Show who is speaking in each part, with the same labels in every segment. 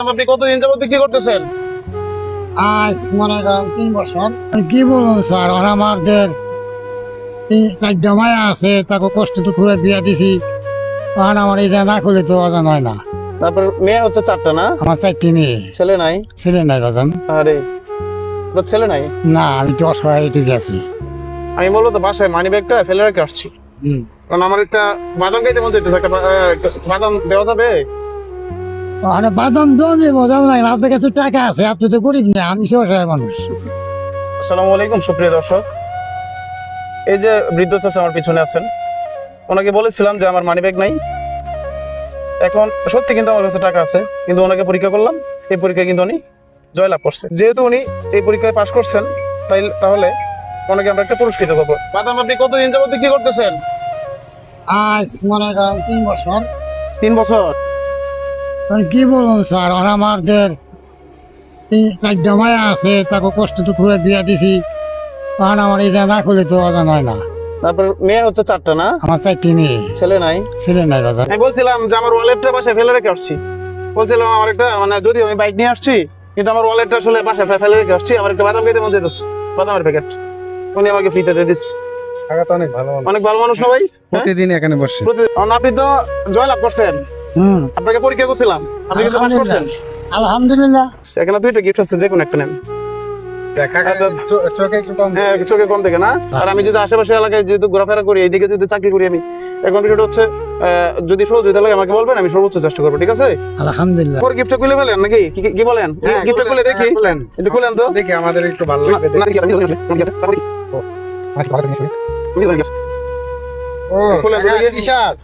Speaker 1: আপনি কতদিন যাবত বিক্রি করতেছেন?
Speaker 2: আজ মনে করেন 3 বছর। কি বলুন স্যার, আর আমাদের 4টা মায়া আছে, তাকে কষ্ট তো করে বিয়া দিছি। আর আমার এটা না করলে তো অজান হয় না।
Speaker 1: তারপর মেয়ে হচ্ছে 4টা না?
Speaker 2: আমার 4টি মেয়ে,
Speaker 1: ছেলে নাই?
Speaker 2: ছেলে নাই বাজান।
Speaker 1: আরে আপনার ছেলে নাই?
Speaker 2: না, আমি তো অসহায় ঠিক আছি।
Speaker 1: আমি মূলত বাসায় মানি ব্যাগটা ফেলে রেখে আসছি, কারণ আমার একটা বাদাম খাইতে মন চাইতেছে। একটা বাদাম দেওয়া যাবে?
Speaker 2: আরে বাদাম তো যে বোঝাও নাই, আপনার কাছে টাকা আছে, আপনি তো গরিব না, আমি তো অসহায় মানুষ।
Speaker 1: আসসালামু আলাইকুম সুপ্রিয় দর্শক। এই যে বৃদ্ধ চাচা আমার পিছনে আছেন, ওনাকে বলেছিলাম যে আমার মানি ব্যাগ নাই। এখন সত্যি কিন্তু আমার কাছে টাকা আছে, কিন্তু ওনাকে পরীক্ষা করলাম, এই পরীক্ষায় কিন্তু উনি জয়লাভ করছে। যেহেতু উনি এই পরীক্ষায় পাশ করছেন, তাহলে ওনাকে আমরা একটা পুরস্কৃত করবো। বাদাম আপনি কতদিন যাবত বিক্রি করতেছেন?
Speaker 2: আজ মনে করেন 3 বছর।
Speaker 1: 3 বছর?
Speaker 2: কি বলুন স্যার, আর আমাদের 4টা মায়া আছে, তাকে কষ্ট তো করে বিয়া দিছি। আর আমার এটা না করলে তো অজান হয় না।
Speaker 1: তারপর মেয়ে হচ্ছে 4টা না?
Speaker 2: আমার 4টি মেয়ে,
Speaker 1: ছেলে নাই?
Speaker 2: ছেলে নাই বাজান।
Speaker 1: আমি বলছিলাম যে আমার ওয়ালেটটা বাসায় ফেলে রেখে আসছি। বলছিলাম আমার একটা যদি আমি বাইক নিয়ে আসছি, কিন্তু আমার ওয়ালেটটা আসলে বাসায় ফেলে রেখে আসছি। আমার একটা বাদাম খেতে মন যেতেছে, বাদামের প্যাকেট উনি আমাকে ফ্রিতে দিয়ে দিচ্ছে।
Speaker 3: অনেক ভালো
Speaker 1: অনেক ভালো মানুষ না ভাই?
Speaker 3: প্রতিদিন এখানে বসে।
Speaker 1: আপনি তো জয়লাভ করছেন, আপনাকে পরীক্ষা করছিলাম, আপনি কিন্তু পাস করছেন।
Speaker 2: আলহামদুলিল্লাহ।
Speaker 1: এখানে 2টা গিফট আছে, যে কোনো একটা নেন।
Speaker 3: চোখে একটু কম।
Speaker 1: হ্যাঁ, চোখে কম দেখে না। আর আমি যদি আশেপাশে এলাকায় যেহেতু ঘোরাফেরা করি, এইদিকে যদি চাকরি করি আমি, এখন বিষয়টা হচ্ছে যদি সহযোগিতা লাগে আমাকে বলবেন, আমি সর্বোচ্চ চেষ্টা করবো, ঠিক আছে?
Speaker 2: আলহামদুলিল্লাহ।
Speaker 1: পরে গিফটটা খুলে ফেলেন নাকি কি বলেন? গিফটটা খুলে দেখি, একটু খুলেন তো
Speaker 3: দেখি, আমাদের একটু ভালো লাগবে।
Speaker 1: না, কি আছে?
Speaker 3: ও,
Speaker 1: খুলে দেখি।
Speaker 3: টি-শার্ট।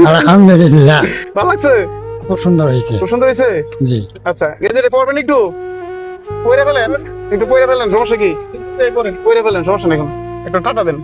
Speaker 2: আলহামদুলিল্লাহ,
Speaker 1: ভালো লাগছে?
Speaker 2: খুব সুন্দর হয়েছে।
Speaker 1: খুব সুন্দর হয়েছে।
Speaker 2: জি,
Speaker 1: আচ্ছা, গেজেটে পড়বেন একটু, পড়ে ফেলেন, একটু পড়ে ফেলেন, সমস্যা কি? পড়ে ফেলেন, সমস্যা নেই, এখন একটু টাটা দেন।